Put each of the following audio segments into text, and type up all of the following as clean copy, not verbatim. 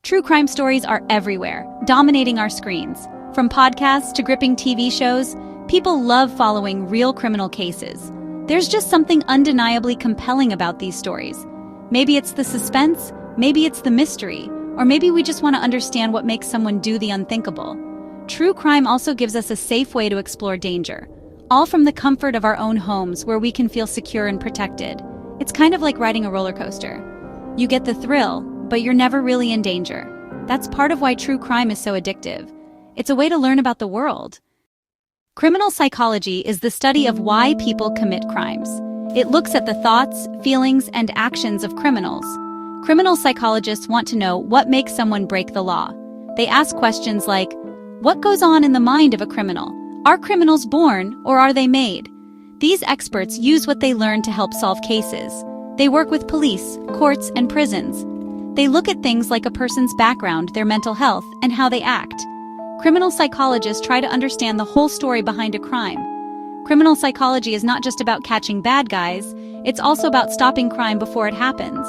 True crime stories are everywhere, dominating our screens. From podcasts to gripping TV shows, people love following real criminal cases. There's just something undeniably compelling about these stories. Maybe it's the suspense, maybe it's the mystery, or maybe we just want to understand what makes someone do the unthinkable. True crime also gives us a safe way to explore danger, all from the comfort of our own homes where we can feel secure and protected. It's kind of like riding a roller coaster. You get the thrill, but you're never really in danger. That's part of why true crime is so addictive. It's a way to learn about the world. Criminal psychology is the study of why people commit crimes. It looks at the thoughts, feelings, and actions of criminals. Criminal psychologists want to know what makes someone break the law. They ask questions like, what goes on in the mind of a criminal? Are criminals born, or are they made? These experts use what they learn to help solve cases. They work with police, courts, and prisons. They look at things like a person's background, their mental health, and how they act. Criminal psychologists try to understand the whole story behind a crime. Criminal psychology is not just about catching bad guys, it's also about stopping crime before it happens.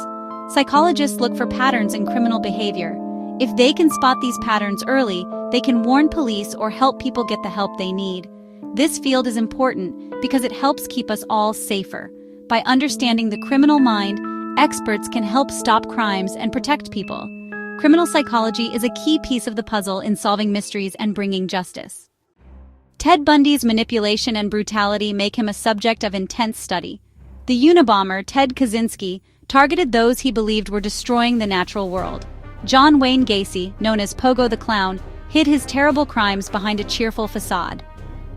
Psychologists look for patterns in criminal behavior. If they can spot these patterns early, they can warn police or help people get the help they need. This field is important because it helps keep us all safer. By understanding the criminal mind, experts can help stop crimes and protect people. Criminal psychology is a key piece of the puzzle in solving mysteries and bringing justice. Ted Bundy's manipulation and brutality make him a subject of intense study. The Unabomber, Ted Kaczynski, targeted those he believed were destroying the natural world. John Wayne Gacy, known as Pogo the Clown, hid his terrible crimes behind a cheerful facade.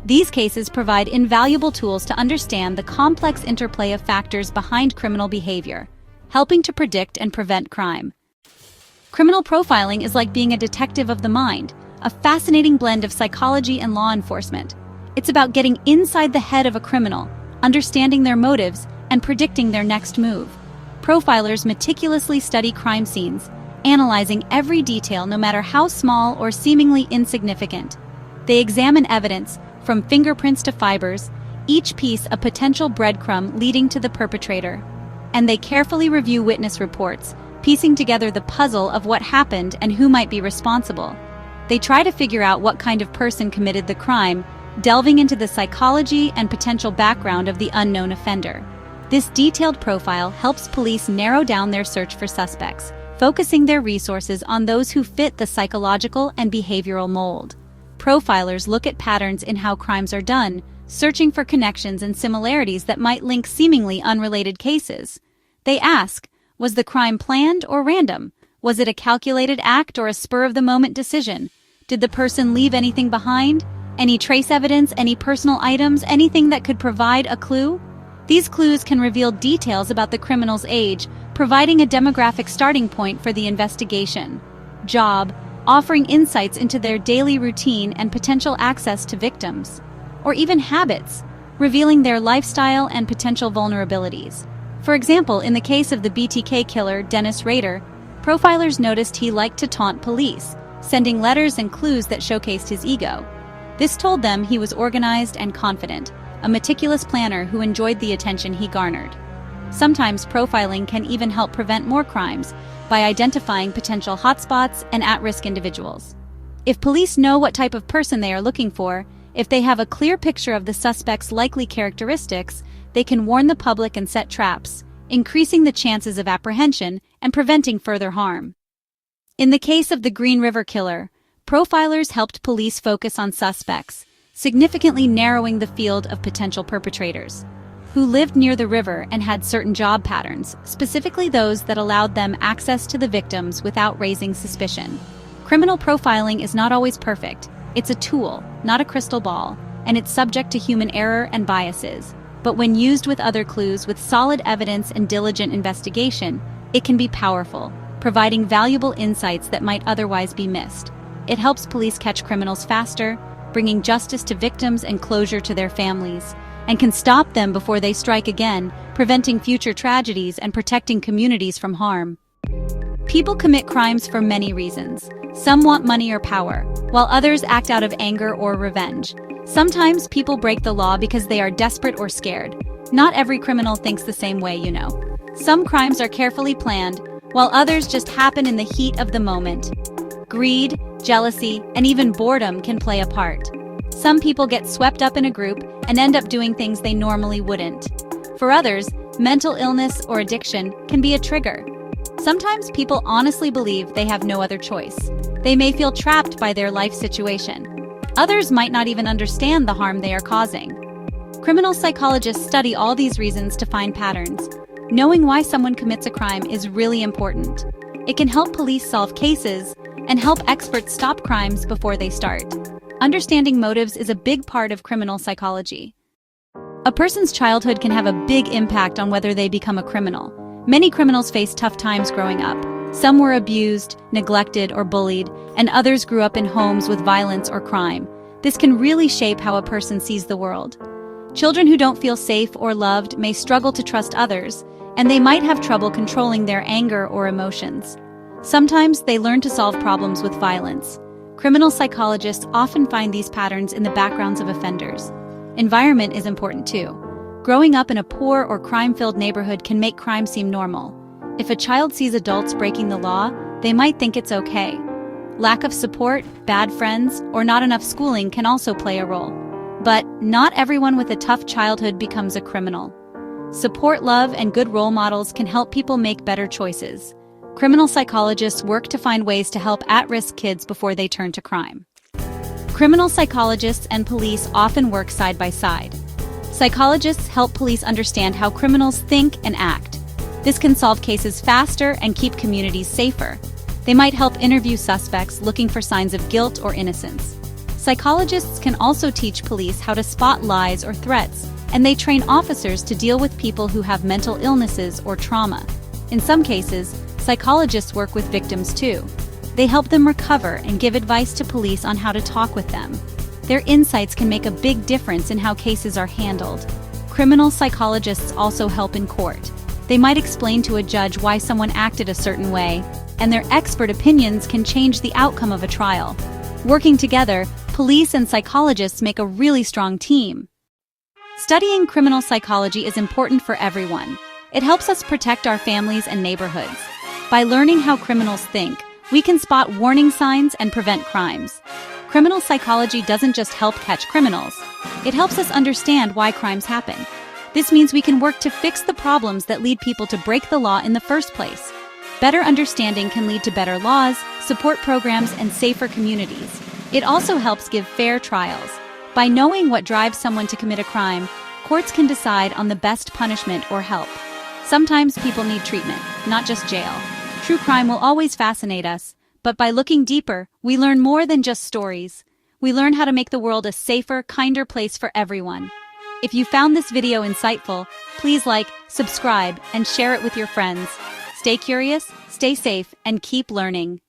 These cases provide invaluable tools to understand the complex interplay of factors behind criminal behavior, helping to predict and prevent crime. Criminal profiling is like being a detective of the mind, a fascinating blend of psychology and law enforcement. It's about getting inside the head of a criminal, understanding their motives, and predicting their next move. Profilers meticulously study crime scenes, analyzing every detail no matter how small or seemingly insignificant. They examine evidence, from fingerprints to fibers, each piece a potential breadcrumb leading to the perpetrator. And they carefully review witness reports, piecing together the puzzle of what happened and who might be responsible. They try to figure out what kind of person committed the crime, delving into the psychology and potential background of the unknown offender. This detailed profile helps police narrow down their search for suspects, focusing their resources on those who fit the psychological and behavioral mold. Profilers look at patterns in how crimes are done, searching for connections and similarities that might link seemingly unrelated cases. They ask, was the crime planned or random? Was it a calculated act or a spur-of-the-moment decision? Did the person leave anything behind? Any trace evidence, any personal items, anything that could provide a clue? These clues can reveal details about the criminal's age, providing a demographic starting point for the investigation. Job, offering insights into their daily routine and potential access to victims. Or even habits, revealing their lifestyle and potential vulnerabilities. For example, in the case of the BTK killer, Dennis Rader, profilers noticed he liked to taunt police, sending letters and clues that showcased his ego. This told them he was organized and confident, a meticulous planner who enjoyed the attention he garnered. Sometimes profiling can even help prevent more crimes by identifying potential hotspots and at-risk individuals. If police know what type of person they are looking for, if they have a clear picture of the suspect's likely characteristics, they can warn the public and set traps, increasing the chances of apprehension and preventing further harm. In the case of the Green River killer, profilers helped police focus on suspects, significantly narrowing the field of potential perpetrators, who lived near the river and had certain job patterns, specifically those that allowed them access to the victims without raising suspicion. Criminal profiling is not always perfect. It's a tool, not a crystal ball, and it's subject to human error and biases. But when used with other clues, with solid evidence and diligent investigation, it can be powerful, providing valuable insights that might otherwise be missed. It helps police catch criminals faster, bringing justice to victims and closure to their families, and can stop them before they strike again, preventing future tragedies and protecting communities from harm. People commit crimes for many reasons. Some want money or power, while others act out of anger or revenge. Sometimes people break the law because they are desperate or scared. Not every criminal thinks the same way, you know. Some crimes are carefully planned, while others just happen in the heat of the moment. Greed, jealousy, and even boredom can play a part. Some people get swept up in a group and end up doing things they normally wouldn't. For others, mental illness or addiction can be a trigger. Sometimes people honestly believe they have no other choice. They may feel trapped by their life situation. Others might not even understand the harm they are causing. Criminal psychologists study all these reasons to find patterns. Knowing why someone commits a crime is really important. It can help police solve cases and help experts stop crimes before they start. Understanding motives is a big part of criminal psychology. A person's childhood can have a big impact on whether they become a criminal. Many criminals face tough times growing up. Some were abused, neglected, or bullied, and others grew up in homes with violence or crime. This can really shape how a person sees the world. Children who don't feel safe or loved may struggle to trust others, and they might have trouble controlling their anger or emotions. Sometimes they learn to solve problems with violence. Criminal psychologists often find these patterns in the backgrounds of offenders. Environment is important too. Growing up in a poor or crime-filled neighborhood can make crime seem normal. If a child sees adults breaking the law, they might think it's okay. Lack of support, bad friends, or not enough schooling can also play a role. But not everyone with a tough childhood becomes a criminal. Support, love, and good role models can help people make better choices. Criminal psychologists work to find ways to help at-risk kids before they turn to crime. Criminal psychologists and police often work side by side. Psychologists help police understand how criminals think and act. This can solve cases faster and keep communities safer. They might help interview suspects looking for signs of guilt or innocence. Psychologists can also teach police how to spot lies or threats, and they train officers to deal with people who have mental illnesses or trauma. In some cases, psychologists work with victims too. They help them recover and give advice to police on how to talk with them. Their insights can make a big difference in how cases are handled. Criminal psychologists also help in court. They might explain to a judge why someone acted a certain way, and their expert opinions can change the outcome of a trial. Working together, police and psychologists make a really strong team. Studying criminal psychology is important for everyone. It helps us protect our families and neighborhoods. By learning how criminals think, we can spot warning signs and prevent crimes. Criminal psychology doesn't just help catch criminals. It helps us understand why crimes happen. This means we can work to fix the problems that lead people to break the law in the first place. Better understanding can lead to better laws, support programs, and safer communities. It also helps give fair trials. By knowing what drives someone to commit a crime, courts can decide on the best punishment or help. Sometimes people need treatment, not just jail. True crime will always fascinate us, but by looking deeper, we learn more than just stories. We learn how to make the world a safer, kinder place for everyone. If you found this video insightful, please like, subscribe, and share it with your friends. Stay curious, stay safe, and keep learning.